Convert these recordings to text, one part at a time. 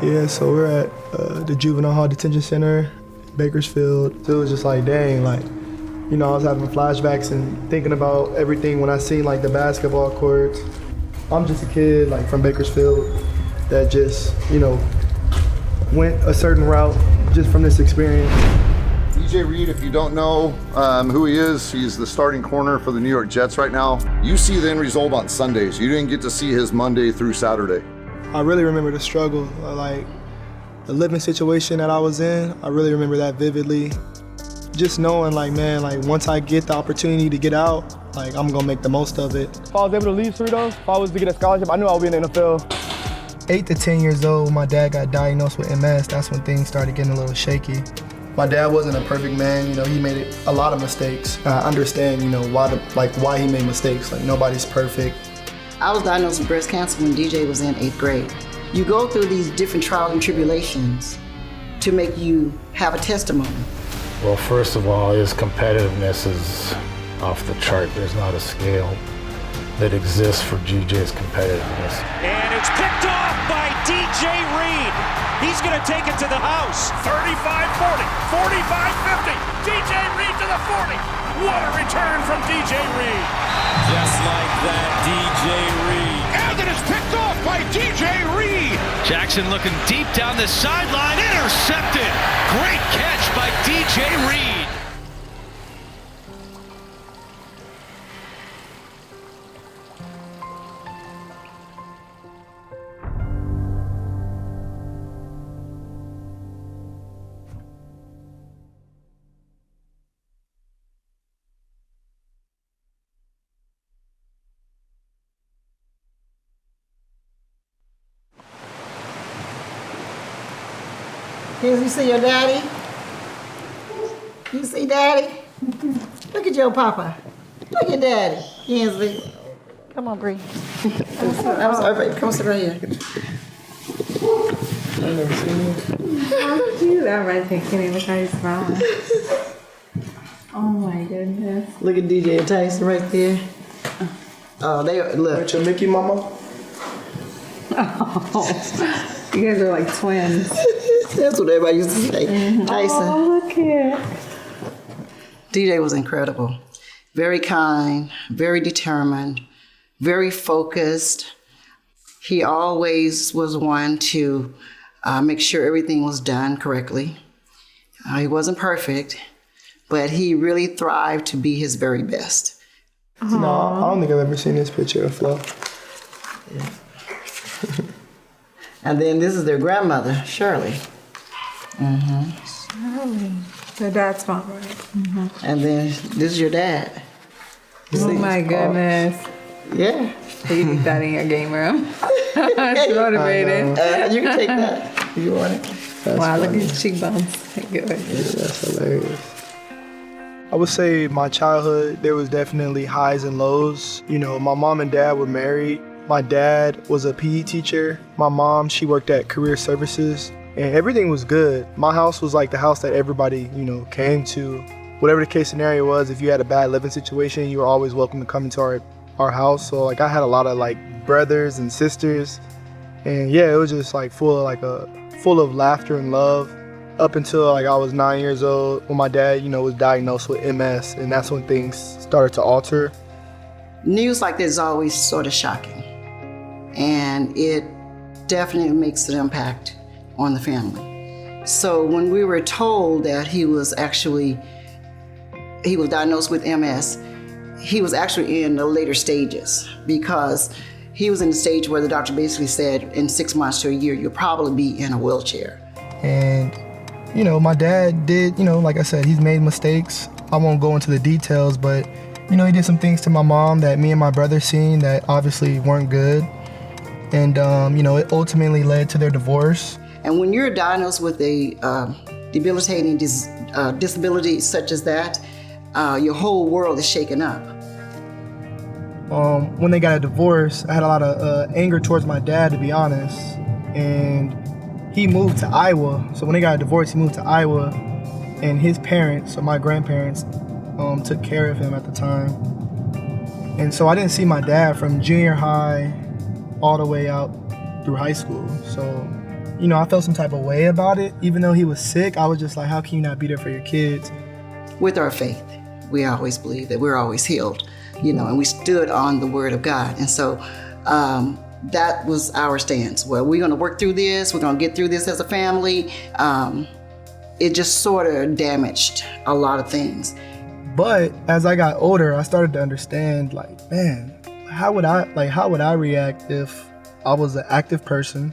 Yeah, so we're at the Juvenile Hall Detention Center, Bakersfield. So it was just like, dang, like, you know, I was having flashbacks and thinking about everything when I seen like the basketball courts. I'm just a kid like from Bakersfield that just, you know, went a certain route just from this experience. DJ Reed, if you don't know who he is, he's the starting corner for the New York Jets right now. You see the end result on Sundays. You didn't get to see his Monday through Saturday. I really remember the struggle, like the living situation that I was in. I really remember that vividly. Just knowing like, man, like once I get the opportunity to get out, like I'm gonna make the most of it. If I was able to leave Cerritos, if I was to get a scholarship, I knew I would be in the NFL. 8 to 10 years old, my dad got diagnosed with MS. That's when things started getting a little shaky. My dad wasn't a perfect man, you know, he made a lot of mistakes. I understand, you know, why he made mistakes. Like nobody's perfect. I was diagnosed with breast cancer when DJ was in 8th grade. You go through these different trials and tribulations to make you have a testimony. Well, first of all, his competitiveness is off the chart. There's not a scale that exists for GJ's competitiveness. And it's picked off by DJ Reed. He's going to take it to the house. 35-40, 45-50. DJ Reed to the 40. What a return from DJ Reed. Just like that, DJ Reed. And it is picked off by DJ Reed. Jackson looking deep down the sideline, intercepted. Great catch by DJ Reed. Can you see your daddy? You see daddy? Look at your papa. Look at daddy. Kinsley. Come on, Bree. I'm sorry, baby. Come sit right here. I've never seen you. How did you that right there? Can't even how you smiling. Oh my goodness. Look at DJ and Tyson right there. Oh, they look. With your Mickey mama? Oh, you guys are like twins. That's what everybody used to say. Tyson. Oh, look here. DJ was incredible. Very kind, very determined, very focused. He always was one to make sure everything was done correctly. He wasn't perfect, but he really thrived to be his very best. No, I don't think I've ever seen this picture of Flo. And then this is their grandmother, Shirley. Shirley. Their dad's mom, right? And then this is your dad. Oh my goodness. Yeah. You need that in your game room. It's motivated. You can take that. You want it? Wow, look at his cheekbones. Good. Yeah, that's hilarious. I would say my childhood, there was definitely highs and lows. You know, my mom and dad were married. My dad was a PE teacher. My mom, she worked at Career Services, and everything was good. My house was like the house that everybody, you know, came to. Whatever the case scenario was, if you had a bad living situation, you were always welcome to come into our house. So like I had a lot of like brothers and sisters, and yeah, it was just like full of laughter and love up until like I was 9 years old when my dad, you know, was diagnosed with MS, and that's when things started to alter. News like this is always sort of shocking, and it definitely makes an impact on the family. So when we were told that he was diagnosed with MS, he was actually in the later stages, because he was in the stage where the doctor basically said in 6 months to a year, you'll probably be in a wheelchair. And, you know, my dad did, you know, like I said, he's made mistakes. I won't go into the details, but, you know, he did some things to my mom that me and my brother seen that obviously weren't good. And, you know, it ultimately led to their divorce. And when you're diagnosed with a debilitating disability such as that, your whole world is shaken up. When they got a divorce, I had a lot of anger towards my dad, to be honest. And he moved to Iowa. So when they got a divorce, he moved to Iowa. And his parents, so my grandparents, took care of him at the time. And so I didn't see my dad from junior high all the way out through high school. So, I felt some type of way about it. Even though he was sick, I was just like, how can you not be there for your kids? With our faith, we always believe that we're always healed, and we stood on the word of God. And so that was our stance. Well, we're going to work through this. We're going to get through this as a family. It just sort of damaged a lot of things. But as I got older, I started to understand, like, man, how would I react if I was an active person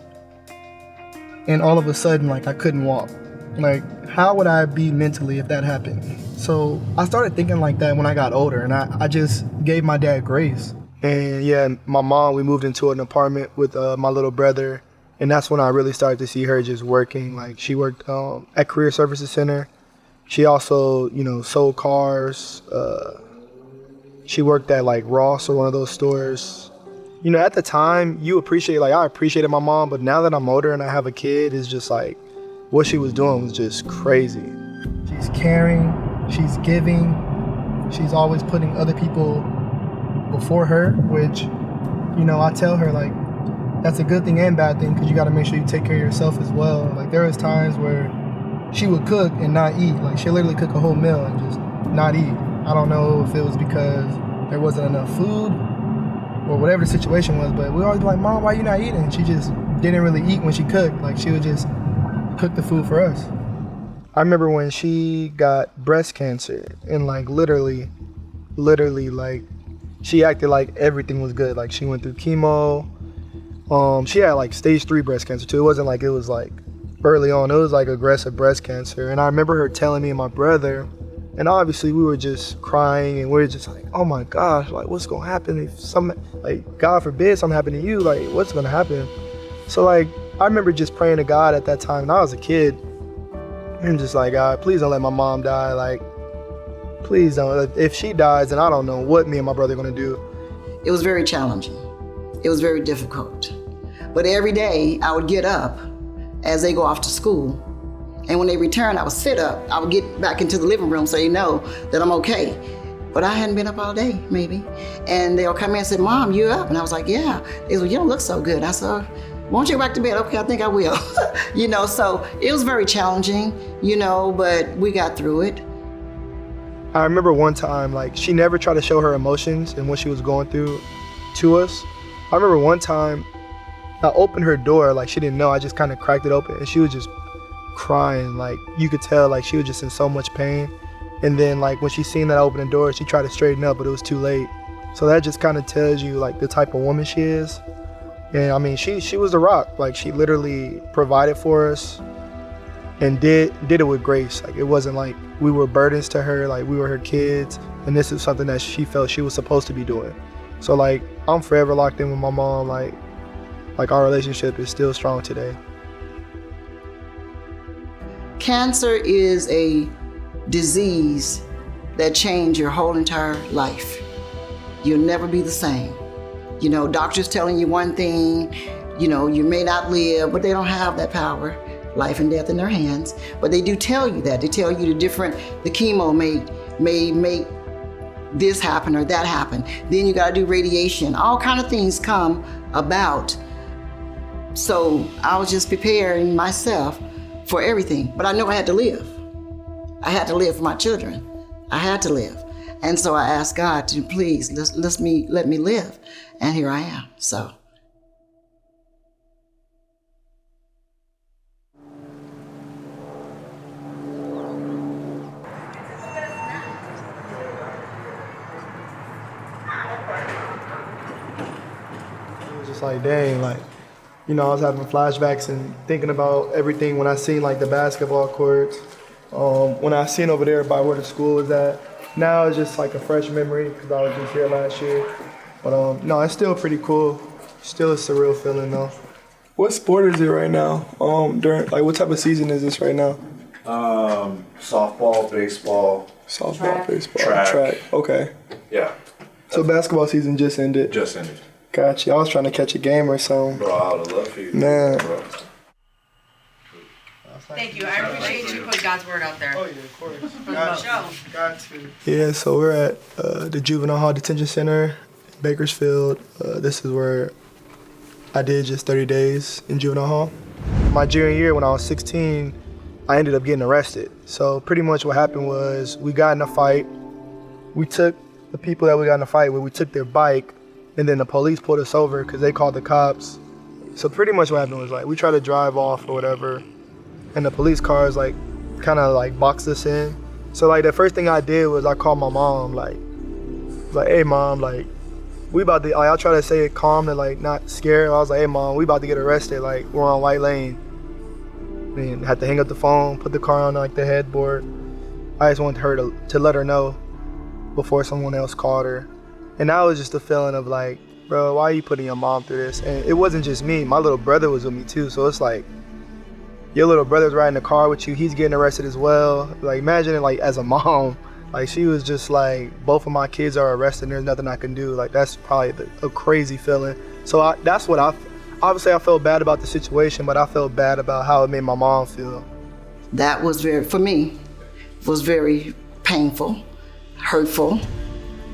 and all of a sudden, like, I couldn't walk? Like, how would I be mentally if that happened? So I started thinking like that when I got older, and I just gave my dad grace. And yeah, my mom, we moved into an apartment with my little brother, and that's when I really started to see her just working. Like, she worked at Career Services Center. She also, sold cars. She worked at like Ross or one of those stores. At the time, I appreciated my mom, but now that I'm older and I have a kid, it's just like, what she was doing was just crazy. She's caring, she's giving, she's always putting other people before her, which, I tell her, like, that's a good thing and bad thing, because you got to make sure you take care of yourself as well. Like, there was times where she would cook and not eat. Like, she'll literally cook a whole meal and just not eat. I don't know if it was because there wasn't enough food or whatever the situation was, but we always be like, Mom, why you not eating? And she just didn't really eat when she cooked. Like, she would just cook the food for us. I remember when she got breast cancer, and like literally, like, she acted like everything was good. Like, she went through chemo. She had like stage 3 breast cancer too. It wasn't like it was like early on. It was like aggressive breast cancer. And I remember her telling me and my brother, and obviously we were just crying, and we were just like, oh my gosh, like, what's gonna happen if like, God forbid something happened to you, like, what's gonna happen? So like, I remember just praying to God at that time, and I was a kid, and just like, God, please don't let my mom die. Like, please don't. If she dies, then I don't know what me and my brother are gonna do. It was very challenging. It was very difficult. But every day I would get up as they go off to school. And when they returned, I would sit up. I would get back into the living room so you know that I'm okay. But I hadn't been up all day, maybe. And they'll come in and say, Mom, you up? And I was like, yeah. They said, you don't look so good. I said, won't you go back to bed? Okay, I think I will. So it was very challenging, but we got through it. I remember one time, like, she never tried to show her emotions and what she was going through to us. I remember one time, I opened her door, like, she didn't know. I just kind of cracked it open, and she was just crying. Like, you could tell, like, she was just in so much pain. And then, like, when she seen that I opened the door, she tried to straighten up, but it was too late. So that just kind of tells you, like, the type of woman she is. And I mean, she was the rock. Like, she literally provided for us and did it with grace. Like, it wasn't like we were burdens to her, like we were her kids, and this is something that she felt she was supposed to be doing. So like, I'm forever locked in with my mom. Like our relationship is still strong today. Cancer is a disease that changed your whole entire life. You'll never be the same. Doctors telling you one thing, you may not live, but they don't have that power, life and death in their hands. But they do tell you that. They tell you the chemo may make this happen or that happen. Then you gotta do radiation. All kind of things come about. So I was just preparing myself for everything. But I know I had to live. I had to live for my children. I had to live. And so I asked God to please let me live. And here I am, so. It was just like, dang, like, I was having flashbacks and thinking about everything when I seen like the basketball courts, when I seen over there by where the school was at. Now it's just like a fresh memory because I was just here last year. But no, it's still pretty cool. Still a surreal feeling though. What sport is it right now? What type of season is this right now? Softball, baseball. Softball, baseball, track. Okay. Yeah. So basketball season just ended? Just ended. Gotcha. I was trying to catch a game or something. Bro, I would love for you. Man. Bro. Thank you. I appreciate you putting God's word out there. Oh, yeah, of course. For the show. Got to. Yeah, so we're at the Juvenile Hall Detention Center in Bakersfield. This is where I did just 30 days in Juvenile Hall. my junior year when I was 16, I ended up getting arrested. So pretty much what happened was we got in a fight. We took the people that we got in a fight with, we took their bike, and then the police pulled us over because they called the cops. So pretty much what happened was like we tried to drive off or whatever, and the police cars like kind of like boxed us in. So like the first thing I did was I called my mom, like, hey mom, like we about to, like, I'll try to say it calm and like not scared. I was like, hey mom, we about to get arrested, like we're on white lane. And had to hang up the phone, put the car on like the headboard. I just wanted her to let her know before someone else called her. And that was just a feeling of like, bro, why are you putting your mom through this? And it wasn't just me, my little brother was with me too. So it's like, your little brother's riding the car with you, he's getting arrested as well. Like imagine it like as a mom, like she was just like, both of my kids are arrested and there's nothing I can do. Like that's probably a crazy feeling. So that's what obviously I felt bad about the situation, but I felt bad about how it made my mom feel. That was for me, was very painful, hurtful.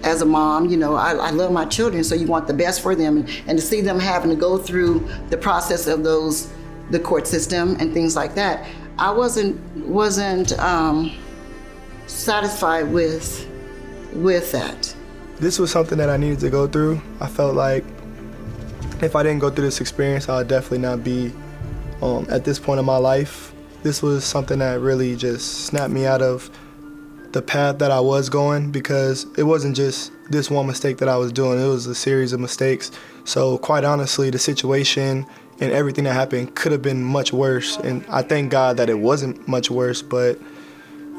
As a mom, you know, I love my children, so you want the best for them. And to see them having to go through the process of the court system and things like that, I wasn't satisfied with that. This was something that I needed to go through. I felt like if I didn't go through this experience, I would definitely not be at this point in my life. This was something that really just snapped me out of the path that I was going, because it wasn't just this one mistake that I was doing, it was a series of mistakes. So quite honestly, the situation and everything that happened could have been much worse. And I thank God that it wasn't much worse, but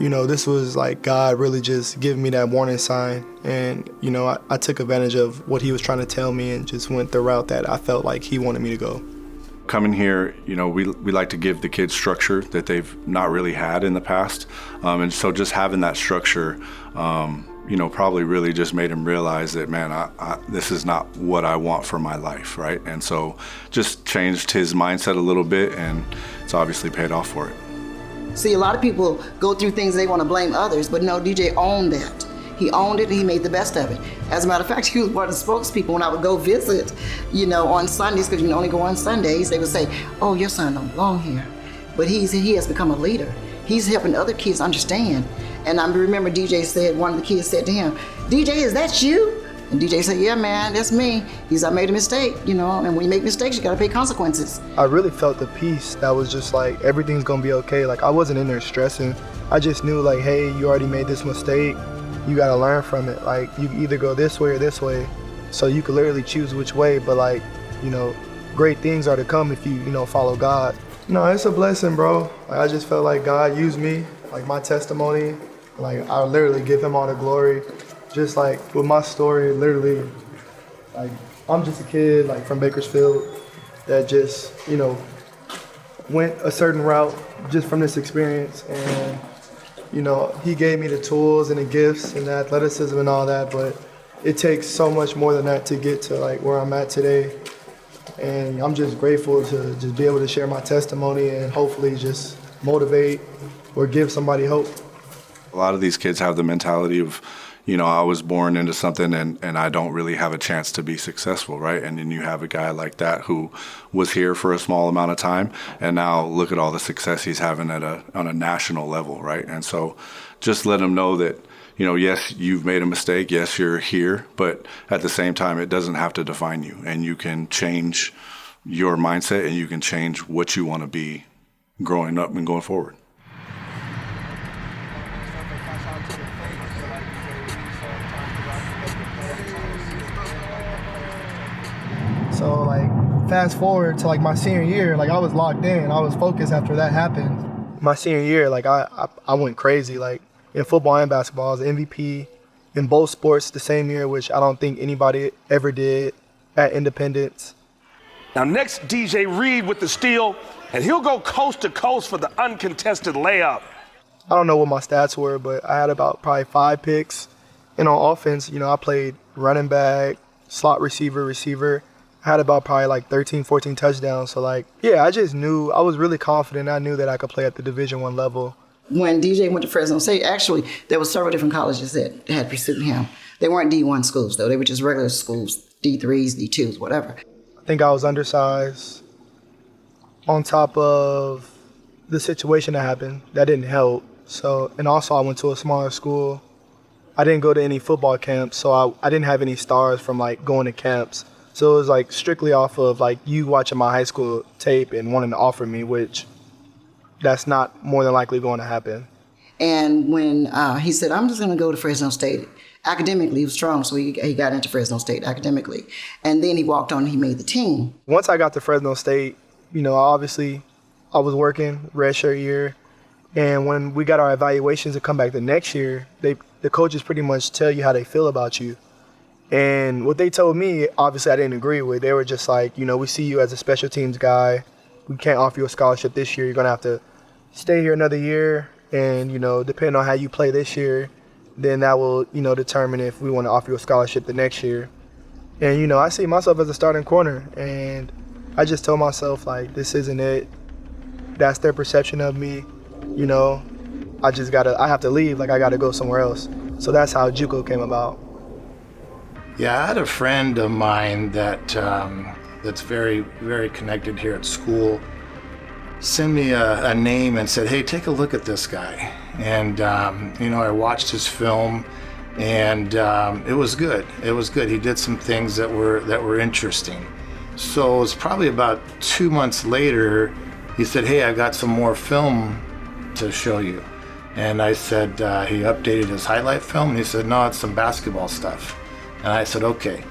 you know, this was like God really just giving me that warning sign. And, you know, I took advantage of what he was trying to tell me and just went the route that I felt like he wanted me to go. Coming here, you know, we like to give the kids structure that they've not really had in the past. And so just having that structure, you know, probably really just made him realize that, man, this is not what I want for my life, right? And so just changed his mindset a little bit, and it's obviously paid off for it. See, a lot of people go through things they want to blame others, but no, DJ owned that. He owned it and he made the best of it. As a matter of fact, he was one of the spokespeople when I would go visit, you know, on Sundays, because you can only go on Sundays. They would say, oh, your son don't belong here. But he has become a leader. He's helping other kids understand. And I remember DJ said, one of the kids said to him, DJ, is that you? And DJ said, yeah, man, that's me. He said, I made a mistake, you know, and when you make mistakes, you gotta pay consequences. I really felt the peace that was just like, everything's gonna be okay. Like I wasn't in there stressing. I just knew like, hey, you already made this mistake. You gotta learn from it. Like you can either go this way or this way. So you could literally choose which way, but like, you know, great things are to come if you know, follow God. No, it's a blessing, bro. Like, I just felt like God used me, like my testimony. Like I literally give him all the glory. Just like with my story, literally, like I'm just a kid like from Bakersfield that just, you know, went a certain route just from this experience. And, you know, he gave me the tools and the gifts and the athleticism and all that, but it takes so much more than that to get to like where I'm at today. And I'm just grateful to just be able to share my testimony and hopefully just motivate or give somebody hope. A lot of these kids have the mentality of, you know, I was born into something and I don't really have a chance to be successful, right? And then you have a guy like that who was here for a small amount of time, and now look at all the success he's having on a national level, right? And so just let him know that, you know, yes, you've made a mistake, yes, you're here, but at the same time, it doesn't have to define you, and you can change your mindset and you can change what you want to be growing up and going forward. So like fast forward to like my senior year, like I was locked in, I was focused after that happened. My senior year, like I went crazy, like in football and basketball, I was MVP in both sports the same year, which I don't think anybody ever did at Independence. Now next, DJ Reed with the steal, and he'll go coast to coast for the uncontested layup. I don't know what my stats were, but I had about probably 5 picks. And on offense, you know, I played running back, slot receiver. I had about probably like 13, 14 touchdowns. So like, yeah, I just knew, I was really confident. I knew that I could play at the Division I level. When DJ went to Fresno State, actually, there were several different colleges that had pursued him. They weren't D1 schools, though. They were just regular schools, D3s, D2s, whatever. I think I was undersized. on top of the situation that happened, that didn't help. So, and also I went to a smaller school. I didn't go to any football camps, so I didn't have any stars from like going to camps. So it was like strictly off of like you watching my high school tape and wanting to offer me, which that's not more than likely going to happen. And when he said, I'm just going to go to Fresno State. Academically, he was strong, so he got into Fresno State academically. And then he walked on and he made the team. Once I got to Fresno State, you know, obviously I was working redshirt year. And when we got our evaluations to come back the next year, the coaches pretty much tell you how they feel about you. And what they told me, obviously I didn't agree with. They were just like, you know, we see you as a special teams guy. We can't offer you a scholarship this year. You're going to have to stay here another year. And, you know, depending on how you play this year, then that will, you know, determine if we want to offer you a scholarship the next year. And, you know, I see myself as a starting corner. And I just told myself, like, this isn't it. That's their perception of me. You know, I have to leave. Like, I got to go somewhere else. So that's how JUCO came about. Yeah, I had a friend of mine that's very, very connected here at school send me a name and said, hey, take a look at this guy. And, you know, I watched his film and it was good. It was good. He did some things that were interesting. So it was probably about 2 months later, he said, hey, I got some more film to show you. And I said, he updated his highlight film, and he said, no, it's some basketball stuff. And I said, okay.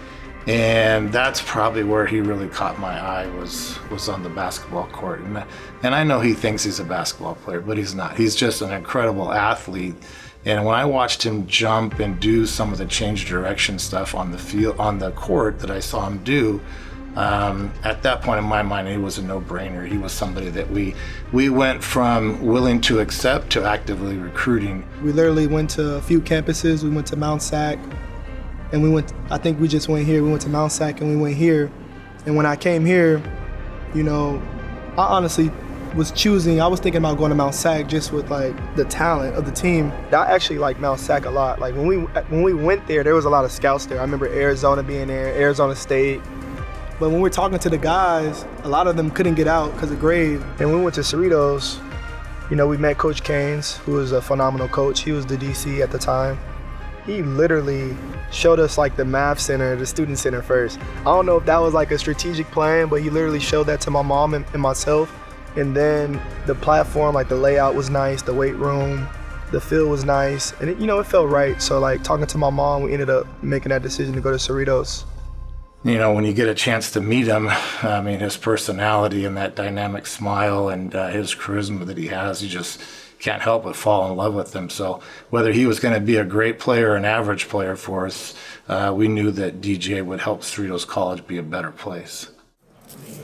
And that's probably where he really caught my eye, was on the basketball court. And I know he thinks he's a basketball player, but he's not. He's just an incredible athlete. And when I watched him jump and do some of the change direction stuff on the field, on the court that I saw him do, at that point in my mind, he was a no-brainer. He was somebody that we went from willing to accept to actively recruiting. We literally went to a few campuses. We went to Mount Sac, and I think we just went here. We went to Mount Sac and we went here. And when I came here, you know, I honestly was I was thinking about going to Mount Sac just with like the talent of the team. I actually like Mount Sac a lot. Like when we went there was a lot of scouts there. I remember Arizona being there, Arizona State. But when we're talking to the guys, a lot of them couldn't get out because of grade. And when we went to Cerritos, you know, we met Coach Canes, who was a phenomenal coach. He was the DC at the time. He literally showed us like the math center, the student center first. I don't know if that was like a strategic plan, but he literally showed that to my mom and myself. And then the platform, like the layout was nice, the weight room, the field was nice. And it felt right. So like talking to my mom, we ended up making that decision to go to Cerritos. You know, when you get a chance to meet him, I mean, his personality and that dynamic smile and his charisma that he has, you just can't help but fall in love with him. So whether he was going to be a great player or an average player for us, we knew that DJ would help Cerritos College be a better place. This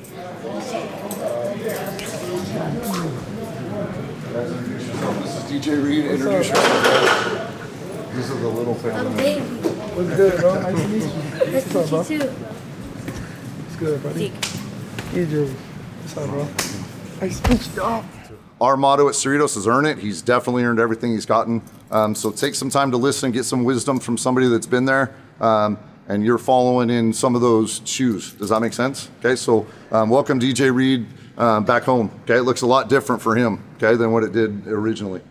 is DJ Reed. Introduce yourself. This is the little family. What's good, bro? Nice to meet you. Nice to meet you too. What's good, buddy? EJ. What's up, bro? Nice to meet you, dog. Our motto at Cerritos is earn it. He's definitely earned everything he's gotten. So take some time to listen, get some wisdom from somebody that's been there, and you're following in some of those shoes. Does that make sense? Okay, so welcome DJ Reed back home. Okay, it looks a lot different for him, okay, than what it did originally.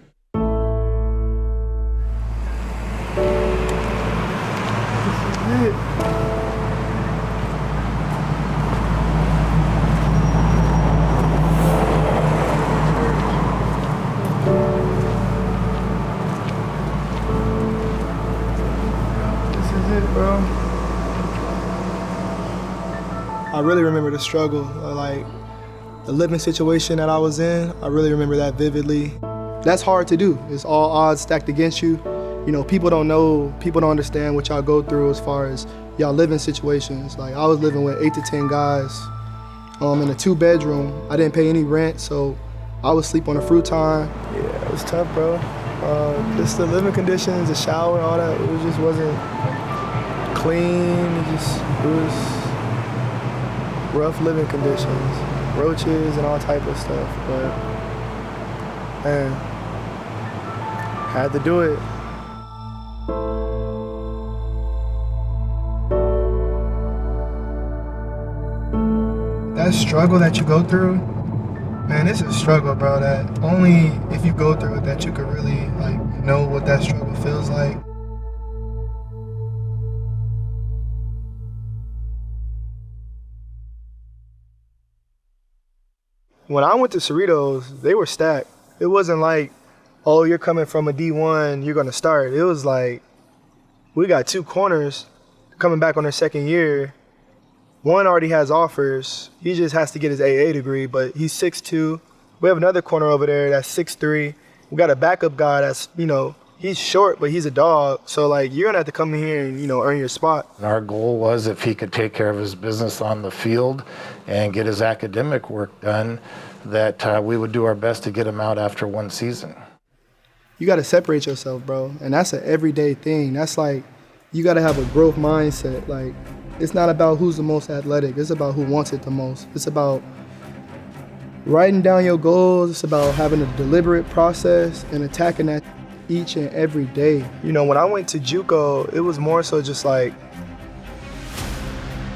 I really remember the struggle, like the living situation that I was in. I really remember that vividly. That's hard to do. It's all odds stacked against you. You know, people don't know, people don't understand what y'all go through as far as y'all living situations. Like I was living with 8 to 10 guys in a 2-bedroom. I didn't pay any rent, so I would sleep on a futon. Yeah, it was tough, bro. Just the living conditions, the shower, all that, it just wasn't clean. It was rough living conditions, roaches and all type of stuff, but man, had to do it. That struggle that you go through, Man, it's a struggle, bro, that only if you go through it that you can really, like, know what that struggle feels like. When I went to Cerritos, they were stacked. It wasn't like, oh, you're coming from a D1, you're gonna start. It was like, we got 2 corners coming back on their second year. One already has offers. He just has to get his AA degree, but he's 6'2". We have another corner over there that's 6'3". We got a backup guy that's, he's short, but he's a dog. So, like, you're gonna have to come in here and, earn your spot. Our goal was if he could take care of his business on the field and get his academic work done, that we would do our best to get him out after 1 season. You got to separate yourself, bro. And that's an everyday thing. That's like, you got to have a growth mindset. Like, it's not about who's the most athletic. It's about who wants it the most. It's about writing down your goals. It's about having a deliberate process and attacking that each and every day. When I went to JUCO, it was more so just like,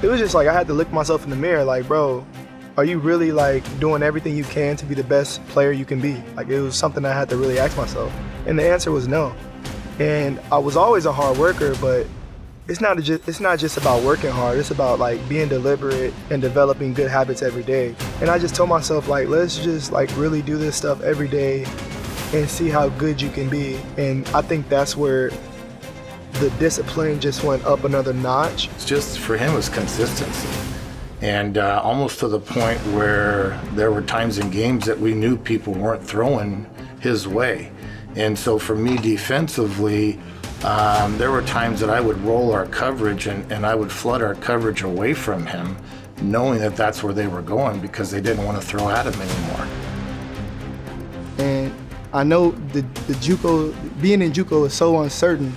I had to look myself in the mirror like, bro, are you really like doing everything you can to be the best player you can be? Like, it was something I had to really ask myself. And the answer was no. And I was always a hard worker, but it's not just about working hard. It's about like being deliberate and developing good habits every day. And I just told myself, like, let's just like really do this stuff every day and see how good you can be. And I think that's where the discipline just went up another notch. It's just, for him, it's consistency. And almost to the point where there were times in games that we knew people weren't throwing his way. And so for me defensively, there were times that I would roll our coverage and I would flood our coverage away from him, knowing that that's where they were going because they didn't want to throw at him anymore. And I know the JUCO, being in JUCO is so uncertain.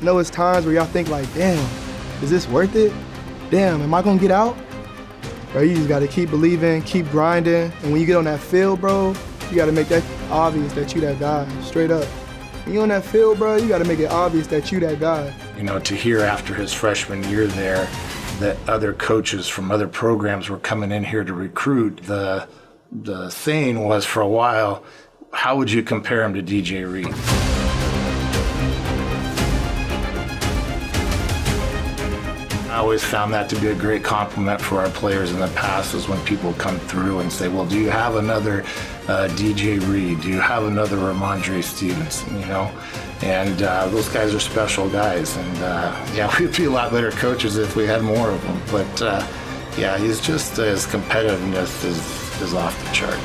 I know it's times where y'all think like, damn, is this worth it? Damn, am I gonna get out? Bro, you just gotta keep believing, keep grinding, and when you get on that field, bro, you gotta make that obvious that you that guy, straight up. When you on that field, bro, you gotta make it obvious that you that guy. To hear after his freshman year there that other coaches from other programs were coming in here to recruit, the saying was for a while, how would you compare him to DJ Reed? I always found that to be a great compliment for our players in the past is when people come through and say, well, do you have another DJ Reed? Do you have another Ramondre Stevenson? And those guys are special guys. And we'd be a lot better coaches if we had more of them. But he's just, his competitiveness is off the chart.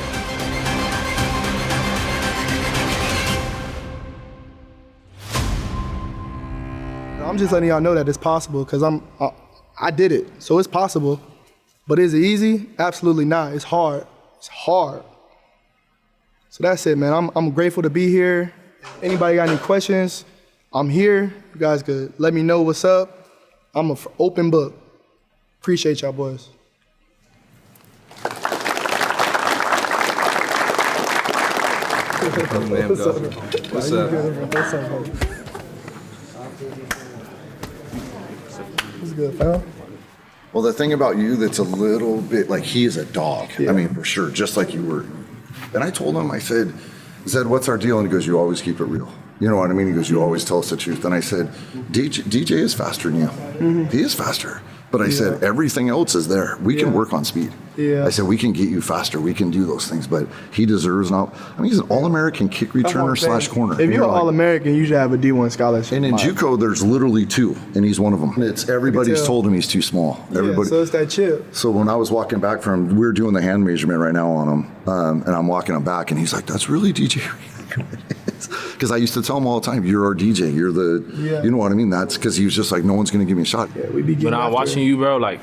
I'm just letting y'all know that it's possible because I did it, so it's possible. But is it easy? Absolutely not. It's hard. It's hard. So that's it, man. I'm grateful to be here. Anybody got any questions? I'm here. You guys could let me know what's up. I'm an open book. Appreciate y'all, boys. Oh, man, what's up? What's up? What's good, fam? Well, the thing about you that's a little bit like he is a dog. Yeah. I mean, for sure, just like you were. And I told him, I said, Zed, what's our deal? And he goes, you always keep it real. You know what I mean? He goes, you always tell us the truth. And I said, DJ is faster than you. Mm-hmm. He is faster. But I said, everything else is there. We can work on speed. Yeah. I said, we can get you faster. We can do those things. But he deserves not. I mean, he's an All-American kick returner / corner. If you're an All-American, you should have a D1 scholarship. And in JUCO, there's literally 2, and he's one of them. It's everybody's told him he's too small. Everybody. So it's that chip. So when I was walking back from, we're doing the hand measurement right now on him, and I'm walking him back, and he's like, that's really DJ Reed. Because I used to tell him all the time, you're our DJ, you're the, you know what I mean? That's because he was just like, no one's going to give me a shot. Yeah, we be getting But I'm watching you, bro, like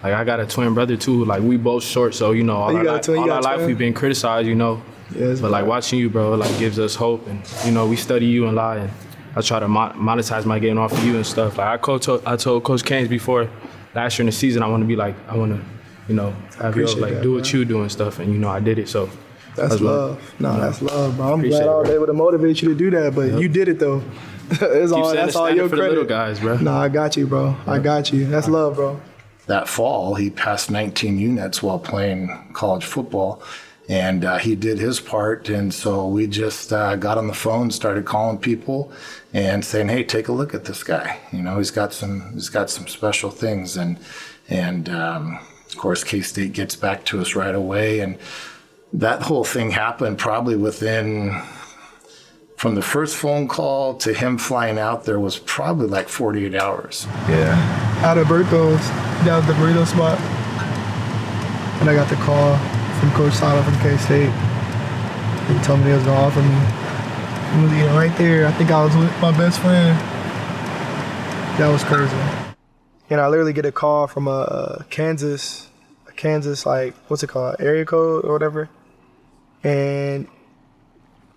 I got a twin brother too, like we both short, so all our life we've been criticized, Yes, but like watching you, bro, like gives us hope, and we study you and lie, and I try to monetize my game off of you and stuff. Like I told Coach Canes before last year in the season, I want to be like, I want to, have you like do what you do and stuff, and I did it, so. That's love. That's love, bro. I'm glad I was able to motivate you to do that, but you did it though. That's all your for credit. The little guys, bro. No, I got you, bro. I got you. That's love, bro. That fall, he passed 19 units while playing college football. And he did his part, and so we just got on the phone, started calling people, and saying, "Hey, take a look at this guy. You know, he's got some special things." And of course, K-State gets back to us right away, and that whole thing happened probably from the first phone call to him flying out, there was probably like 48 hours. Yeah, out of Bertho's, that was the burrito spot, and I got the call from Coach Sala from K-State. He told me they was gonna offer me. He was eating right there. I think I was with my best friend. That was crazy. And I literally get a call from a Kansas, like, what's it called, area code or whatever. And,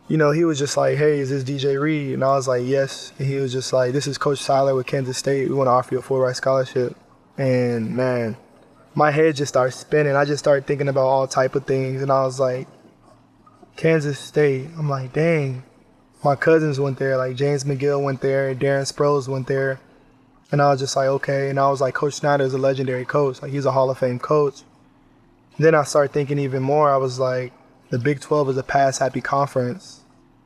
you know, he was just like, "Hey, is this DJ Reed?" And I was like, "Yes." And he was just like, "This is Coach Seiler with Kansas State. We want to offer you a full ride scholarship." And man, my head just started spinning. I just started thinking about all type of things. And I was like, Kansas State. I'm like, dang. My cousins went there. Like James McGill went there. Darren Sproles went there. And I was just like, okay. And I was like, Coach Snyder is a legendary coach. Like, he's a Hall of Fame coach. Then I started thinking even more. I was like, the Big 12 is a pass-happy conference.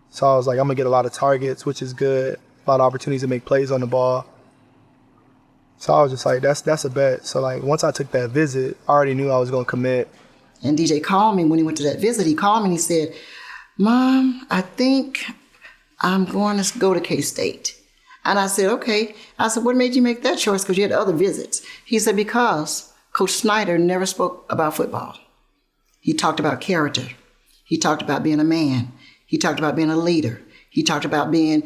So I was like, I'm going to get a lot of targets, which is good. A lot of opportunities to make plays on the ball. So I was just like, that's a bet. So, like, once I took that visit, I already knew I was going to commit. And DJ called me when he went to that visit. He called me and he said, "Mom, I think I'm going to go to K-State." And I said, "Okay." I said, "What made you make that choice? Because you had other visits." He said, "Because Coach Snyder never spoke about football. He talked about character. He talked about being a man. He talked about being a leader. He talked about being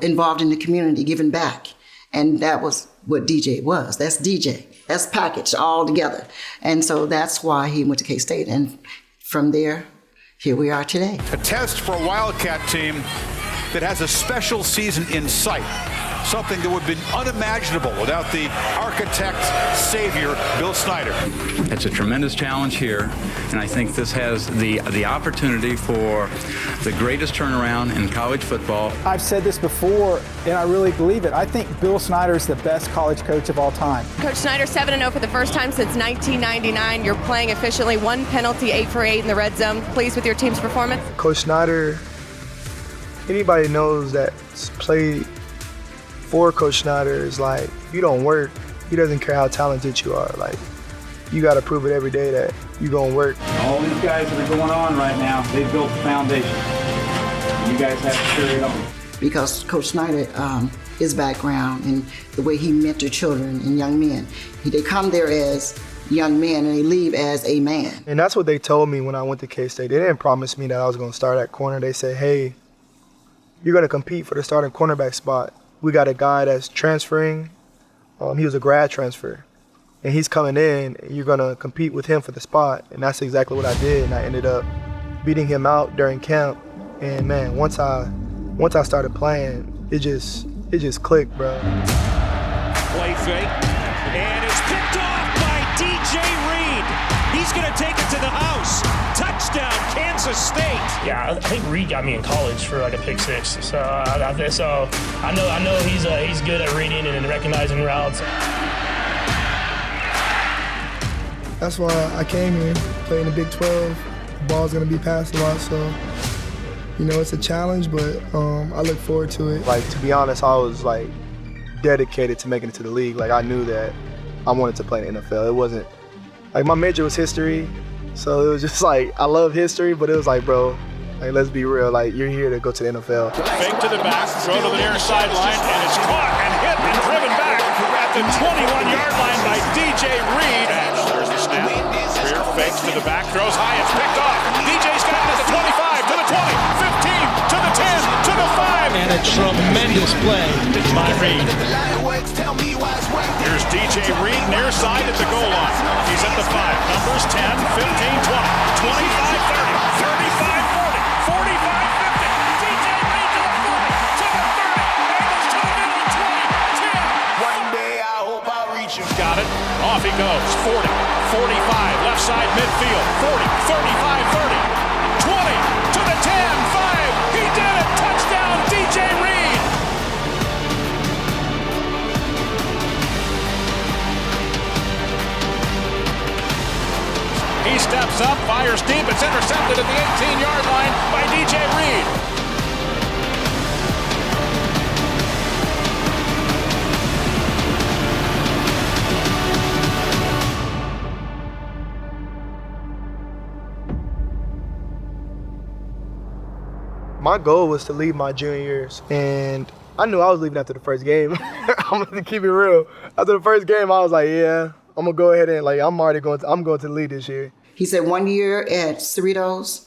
involved in the community, giving back." And that was what DJ was. That's DJ. That's packaged all together. And so that's why he went to K-State. And from there, here we are today. A test for a Wildcat team that has a special season in sight. Something that would have been unimaginable without the architect, savior, Bill Snyder. It's a tremendous challenge here, and I think this has the opportunity for the greatest turnaround in college football. I've said this before, and I really believe it. I think Bill Snyder is the best college coach of all time. Coach Snyder, 7-0 for the first time since 1999. You're playing efficiently, 1 penalty, 8 for 8 in the red zone. Pleased with your team's performance? Coach Snyder, anybody knows that's played for Coach Snyder is like, if you don't work, he doesn't care how talented you are. Like, you got to prove it every day that you're going to work. All these guys that are going on right now, they built the foundation. You guys have to carry it on. Because Coach Snyder, his background and the way he mentored children and young men, they come there as young men and they leave as a man. And that's what they told me when I went to K-State. They didn't promise me that I was going to start at corner. They said, "Hey, you're going to compete for the starting cornerback spot. We got a guy that's transferring. He was a grad transfer. And he's coming in, and you're going to compete with him for the spot." And that's exactly what I did. And I ended up beating him out during camp. And, man, once I started playing, it just clicked, bro. Play fake. And it's picked off by DJ Reed. He's going to take it to the house. Touchdown, Kansas State. Yeah, I think Reed got me in college for like a pick six. So I know he's good at reading and recognizing routes. That's why I came here, playing the Big 12. The ball's gonna be passed a lot, so you know it's a challenge, but I look forward to it. Like, to be honest, I was like dedicated to making it to the league. Like, I knew that I wanted to play in the NFL. It wasn't like my major was history. So it was just like, I love history, but it was like, bro, like, let's be real. Like, you're here to go to the NFL. Fake to the back, throw to the near sideline, and it's caught and hit and driven back at the 21-yard line by DJ Reed. There's the snap. Rear fakes to the back, throws high, it's picked off. DJ's got it at the 25, to the 20, 15, to the 10, to the 5. And a tremendous play by Reed. Here's DJ Reed near side at the goal line. He's at the 5. Numbers 10, 15, 20, 25, 30, 35, 40, 45, 50. DJ Reed to the 40, to the 30, angles to the middle, 20, 10. One day I hope I reach him. Got it. Off he goes. 40, 45, left side midfield. 40, 35, 30, 20, to the 10, 5. He did it. Touchdown, DJ Reed. He steps up, fires deep. It's intercepted at the 18-yard line by DJ Reed. My goal was to leave my junior years, and I knew I was leaving after the first game. I'm gonna keep it real. After the first game, I was like, yeah, I'm gonna go ahead and I'm going to the league this year. He said 1 year at Cerritos,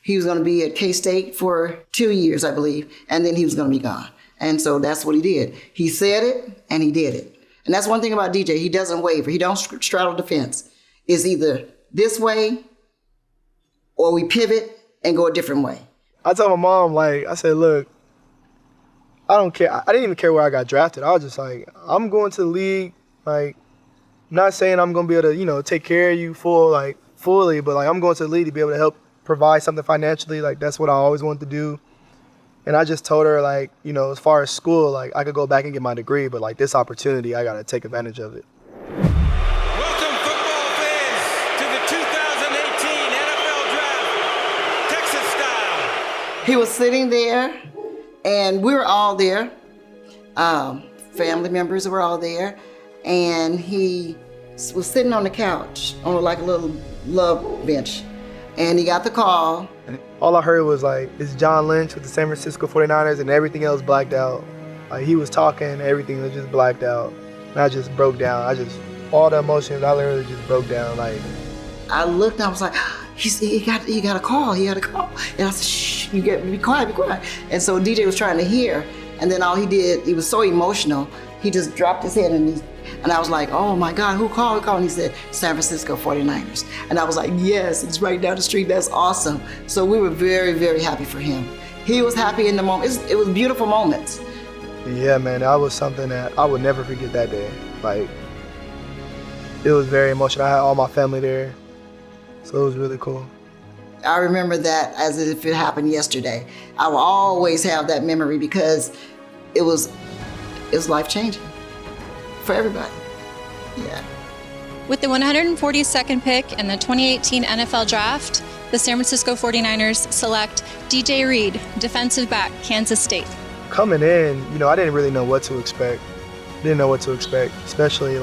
he was gonna be at K-State for 2 years, I believe, and then he was gonna be gone. And so that's what he did. He said it, and he did it. And that's one thing about DJ, he doesn't waver. He don't straddle the fence. It's either this way, or we pivot and go a different way. I told my mom, I said, look, I don't care. I didn't even care where I got drafted. I was just like, I'm going to the league. Not saying I'm going to be able to, take care of you fully, but I'm going to the league to be able to help provide something financially. That's what I always wanted to do. And I just told her, as far as school, I could go back and get my degree, but this opportunity, I got to take advantage of it. He was sitting there, and we were all there. Family members were all there, and he was sitting on the couch on a little love bench, and he got the call. All I heard was it's John Lynch with the San Francisco 49ers, and everything else blacked out. He was talking, everything was just blacked out, and I just broke down. All the emotions, I literally just broke down. I looked, and I was like, he got a call. And I said, shh, be quiet. And so DJ was trying to hear, and then all he did, he was so emotional, he just dropped his head and I was like, oh my God, who called? And he said, San Francisco 49ers. And I was like, yes, it's right down the street, that's awesome. So we were very, very happy for him. He was happy in the moment. It was beautiful moments. Yeah, man, that was something that I would never forget that day. It was very emotional. I had all my family there. So it was really cool. I remember that as if it happened yesterday. I will always have that memory because it was life-changing for everybody. Yeah. With the 142nd pick in the 2018 NFL Draft, the San Francisco 49ers select DJ Reed, defensive back, Kansas State. Coming in, I didn't really know what to expect. Especially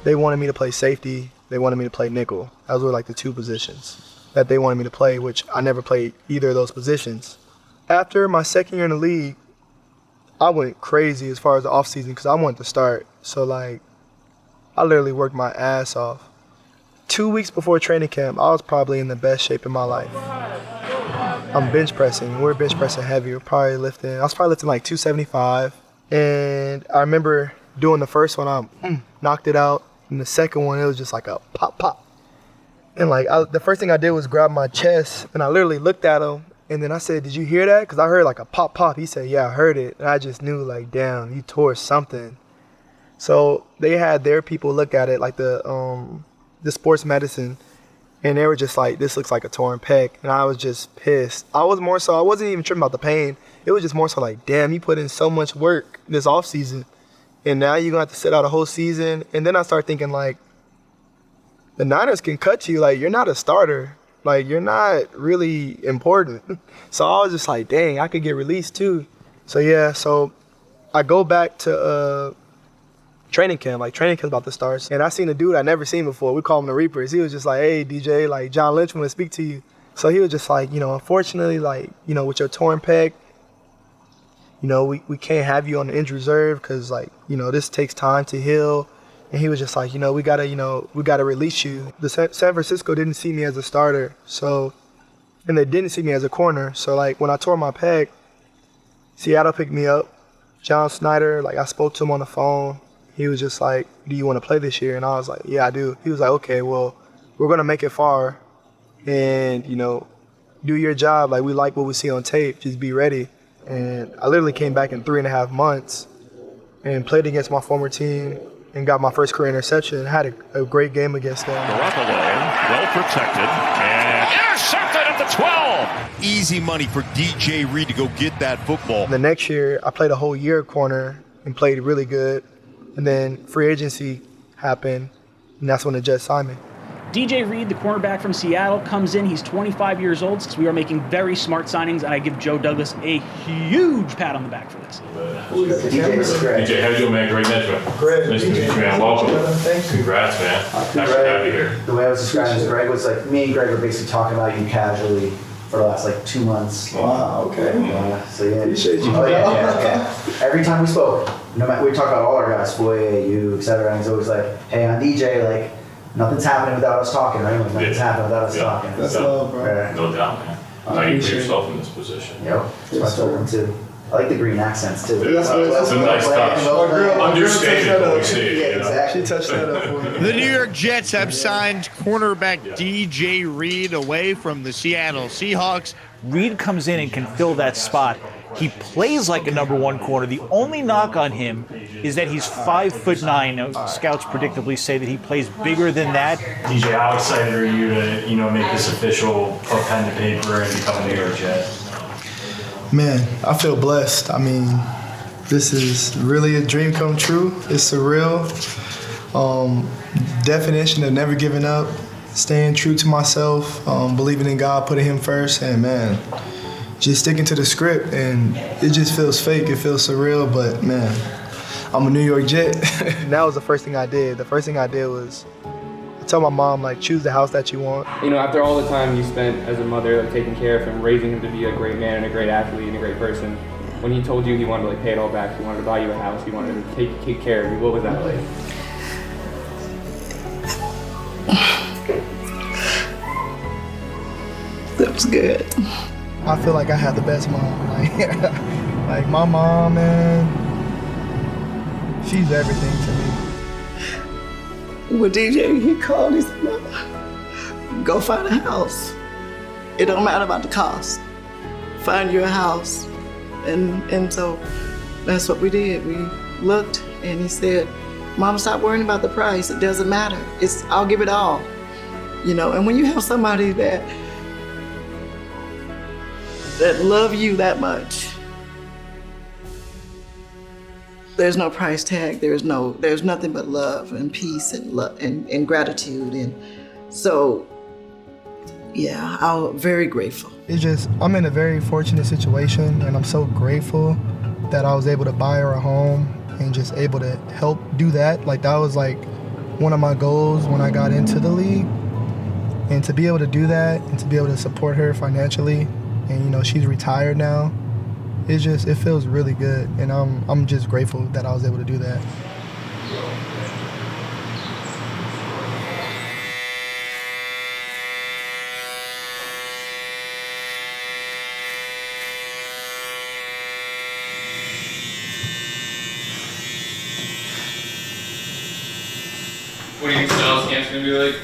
they wanted me to play safety. They wanted me to play nickel. Those were the two positions that they wanted me to play, which I never played either of those positions. After my second year in the league, I went crazy as far as the offseason because I wanted to start. So I literally worked my ass off. 2 weeks before training camp, I was probably in the best shape of my life. I'm bench pressing. We're bench pressing heavy. I was probably lifting 275. And I remember doing the first one, I knocked it out. And the second one, it was just a pop. And the first thing I did was grab my chest, and I literally looked at him, and then I said, did you hear that? Because I heard a pop. He said, yeah, I heard it. And I just knew damn, you tore something. So they had their people look at it, the sports medicine, and they were just this looks like a torn pec. And I was just pissed. I wasn't even tripping about the pain. It was just more so damn, you put in so much work this off season. And now you're going to have to sit out a whole season. And then I start thinking, the Niners can cut you. You're not a starter. You're not really important. So I was just dang, I could get released too. So, yeah, I go back to training camp. Training camp's about to start. And I seen a dude I never seen before. We call him the Reapers. He was just hey, DJ, John Lynch want to speak to you. So he was just unfortunately, with your torn pec, we can't have you on the injury reserve because, this takes time to heal. And he was just we gotta release you. The San Francisco didn't see me as a starter, and they didn't see me as a corner. So, when I tore my pec, Seattle picked me up. John Snyder, I spoke to him on the phone. He was just do you want to play this year? And I was yeah, I do. He was okay, well, we're going to make it far. And, do your job. We like what we see on tape. Just be ready. And I literally came back in 3.5 months and played against my former team and got my first career interception and had a great game against them. Garoppolo, well protected, and intercepted at the 12. Easy money for DJ Reed to go get that football. The next year, I played a whole year corner and played really good. And then free agency happened, and that's when the Jets signed me. DJ Reed, the cornerback from Seattle, comes in. He's 25 years old, so we are making very smart signings, and I give Joe Douglas a huge pat on the back for this. DJ, how you doing, man? Great match, man. Great. Nice to meet you, man. Welcome. Thank you. Congrats, man. Nice to have you here. The way I was describing it, Greg was like, me and Greg were basically talking about you casually for the last 2 months. Wow, okay. So yeah. Appreciate you. Oh yeah. Every time we spoke, no matter, we talk about all our guys, Foye, you, etc. And he's always like, hey, on DJ, nothing's happening without us talking, right? Nothing's happening without us talking. That's love, bro. Right. No doubt, man. How do you put yourself in this position? Yep. That's what I told him too. I like the green accents too. That's a nice touch. Understated, but we see it. Exactly. She touched that up for me. The New York Jets have signed cornerback DJ Reed away from the Seattle Seahawks. Reed comes in and can fill that spot. He plays like a number one corner. The only knock on him is that he's 5'9". Now, scouts predictably say that he plays bigger than that. DJ, how excited are you to, make this official, put pen to paper, and become a New York Jet? Man, I feel blessed. I mean, this is really a dream come true. It's surreal. Definition of never giving up, staying true to myself, believing in God, putting Him first, and man, just sticking to the script. And it just feels fake. It feels surreal, but man, I'm a New York Jet. That was the first thing I did. The first thing I did was tell my mom, choose the house that you want. After all the time you spent as a mother, taking care of him, raising him to be a great man and a great athlete and a great person, when he told you he wanted to pay it all back, he wanted to buy you a house, he wanted to take care of you, what was that like? That was good. I feel like I had the best mom. Like my mom, man, she's everything to me. When DJ, he called, he said, "Mama, go find a house. It don't matter about the cost. Find you a house." And so that's what we did. We looked and he said, "Mom, stop worrying about the price. It doesn't matter. I'll give it all." And when you have somebody that love you that much, there's no price tag. There's nothing but love and peace and love and gratitude. And so, yeah, I'm very grateful. I'm in a very fortunate situation, and I'm so grateful that I was able to buy her a home and just able to help do that. That was one of my goals when I got into the league. And to be able to do that and to be able to support her financially, and she's retired now, it feels really good, and I'm just grateful that I was able to do that. What do you think the Dallas camp's gonna be like?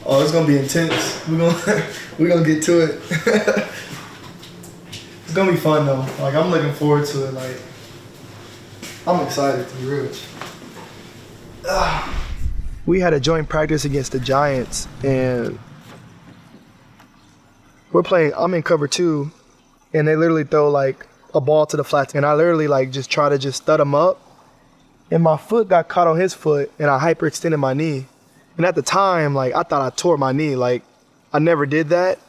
Oh, it's gonna be intense. We're gonna get to it. It's gonna be fun though. I'm looking forward to it. I'm excited to be real. We had a joint practice against the Giants, and I'm in cover 2, and they literally throw a ball to the flats, and I literally just try to stud him up, and my foot got caught on his foot, and I hyperextended my knee. And at the time, I thought I tore my knee. I never did that.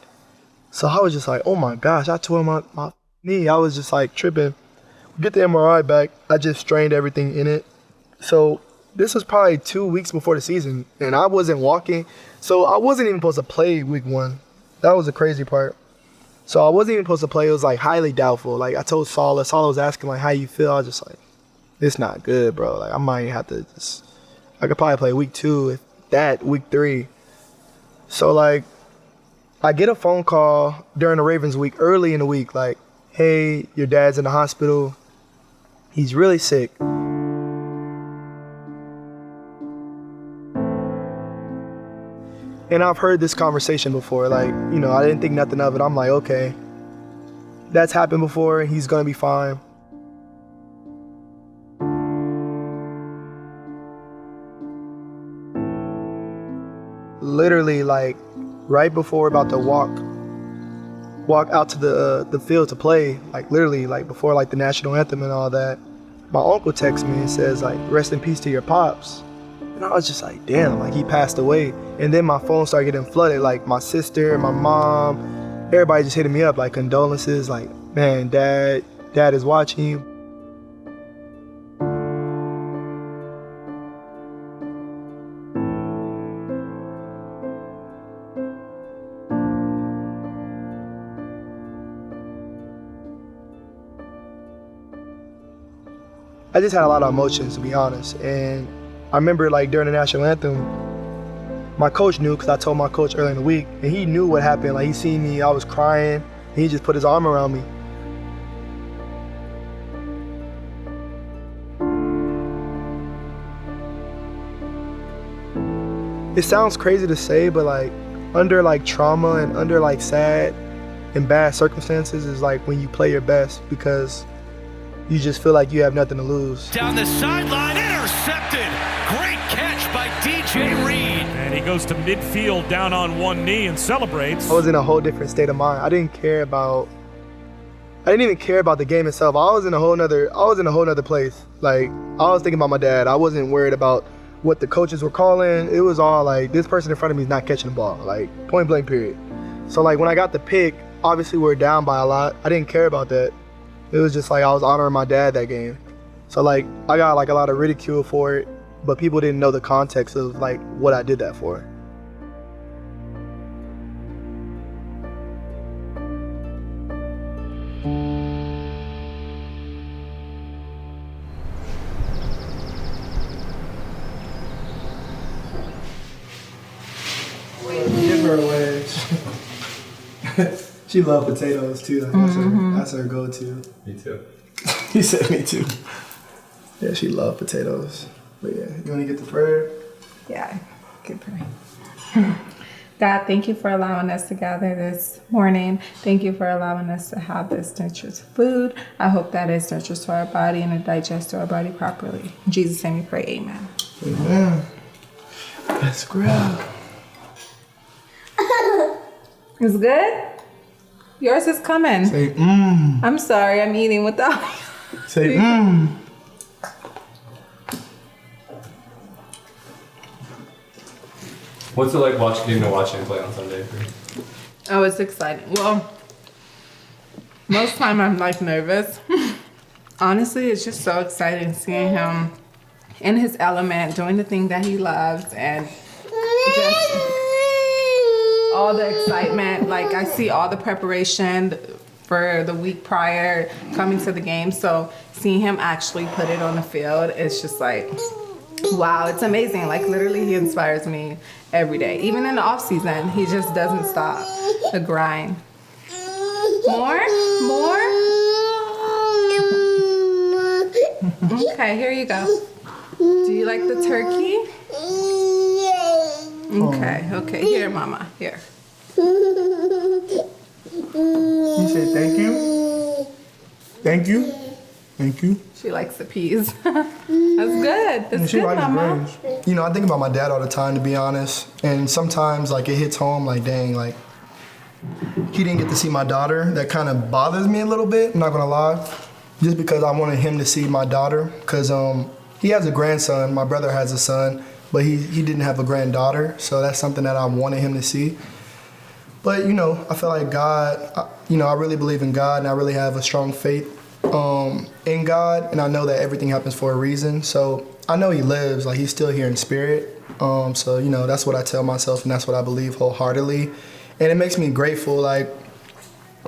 So I was just oh my gosh, I tore my knee. I was just tripping. We get the MRI back. I just strained everything in it. So this was probably 2 weeks before the season, and I wasn't walking. So I wasn't even supposed to play week 1. That was the crazy part. So I wasn't even supposed to play. It was highly doubtful. I told Saul was asking how you feel. I was just it's not good, bro. I might have to I could probably play week 2, if that, week 3. So I get a phone call during the Ravens week, early in the week, hey, your dad's in the hospital. He's really sick. And I've heard this conversation before. I didn't think nothing of it. I'm okay, that's happened before. He's gonna be fine. Literally, right before we're about to walk out to the field to play, literally, before the national anthem and all that, my uncle texts me and says rest in peace to your pops. And I was just like, damn, like he passed away. And then my phone started getting flooded, like my sister, my mom, everybody just hitting me up, like condolences, like, man, dad is watching you. I just had a lot of emotions, to be honest. And I remember like during the national anthem, my coach knew, because I told my coach earlier in the week, and he knew what happened. Like he seen me, I was crying, and he just put his arm around me. It sounds crazy to say, but like under like trauma and under like sad and bad circumstances is like when you play your best, because you just feel like you have nothing to lose. Down the sideline, intercepted. Great catch by DJ Reed. And he goes to midfield down on one knee and celebrates. I was in a whole different state of mind. I didn't even care about the game itself. I was in a whole nother place. Like, I was thinking about my dad. I wasn't worried about what the coaches were calling. It was all like, this person in front of me is not catching the ball. Like, point blank period. So like when I got the pick, obviously we were down by a lot. I didn't care about that. It was just like I was honoring my dad that game. So like I got like a lot of ridicule for it, but people didn't know the context of like what I did that for. Give her a wedge. She loves potatoes too. Like, that's her go-to. Me too. He said me too. Yeah, she loves potatoes. But yeah, you want to get the prayer? Yeah, good prayer. God, thank you for allowing us to gather this morning. Thank you for allowing us to have this nutritious food. I hope that it nurtures to our body and it digests to our body properly. In Jesus' name we pray, amen. Amen. Let's grab. It's good? Yours is coming. Say, I'm sorry, I'm eating without you. Say, What's it like getting to watch him play on Sunday for you? Oh, it's exciting. Well, most time I'm like nervous. Honestly, it's just so exciting seeing him in his element, doing the thing that he loves, and just all the excitement. Like I see all the preparation for the week prior coming to the game. So seeing him actually put it on the field, it's just like, wow, it's amazing. Like literally he inspires me every day. Even in the off season, he just doesn't stop the grind. More? Okay, here you go. Do you like the turkey? Okay, here, mama, here. You say thank you? Thank you? Thank you. She likes the peas. That's good. That's she good, likes mama. grains. You know, I think about my dad all the time, to be honest. And sometimes, like, it hits home, like, dang, like, he didn't get to see my daughter. That kind of bothers me a little bit, I'm not gonna lie. Just because I wanted him to see my daughter. Because he has a grandson, my brother has a son, but he didn't have a granddaughter. So that's something that I wanted him to see. But, you know, I feel like God, I really believe in God, and I really have a strong faith in God, and I know that everything happens for a reason. So I know he lives, like he's still here in spirit. So, you know, that's what I tell myself, and that's what I believe wholeheartedly. And it makes me grateful, like,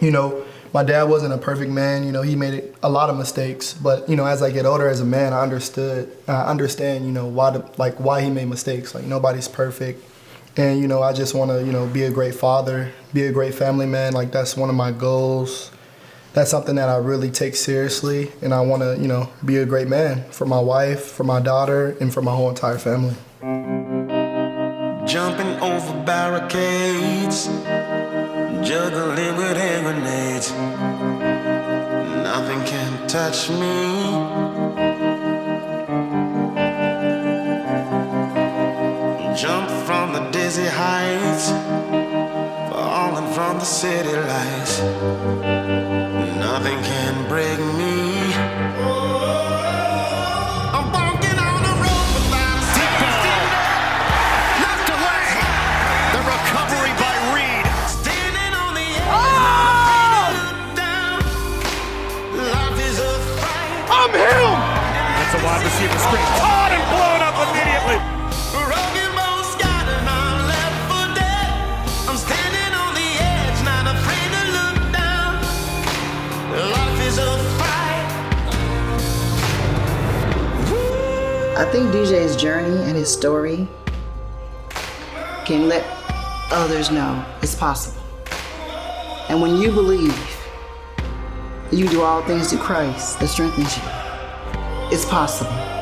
you know, my dad wasn't a perfect man. You know, he made a lot of mistakes. But, you know, as I get older as a man, I understand, you know, why he made mistakes. Like, nobody's perfect. And, you know, I just want to, you know, be a great father, be a great family man. Like, that's one of my goals. That's something that I really take seriously. And I want to, you know, be a great man for my wife, for my daughter, and for my whole entire family. Jumping over barricades, juggling with hand grenades. Nothing can touch me. Jump from the dizzy heights, falling from the city lights. Nothing can break me. I'm walking on the road without a mercy of the screen. Caught and blown up immediately. Broken bones scattered, I'm left for dead. I'm standing on the edge, not afraid to look down. Life is a fight. I think DJ's journey and his story can let others know it's possible. And when you believe you do all things through Christ that strengthens you, it's possible.